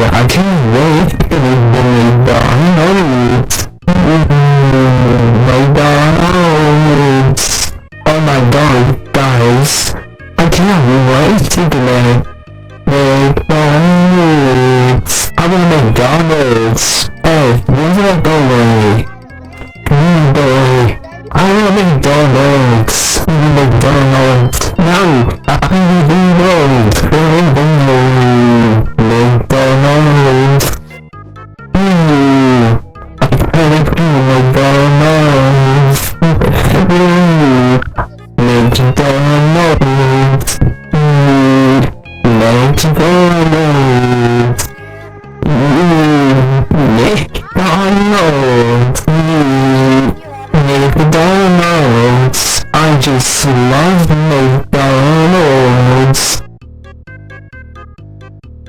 I can't wait for the McDonald's. McDonald's. Oh my god, guys. I can't wait to get McDonald's. I want McDonald's.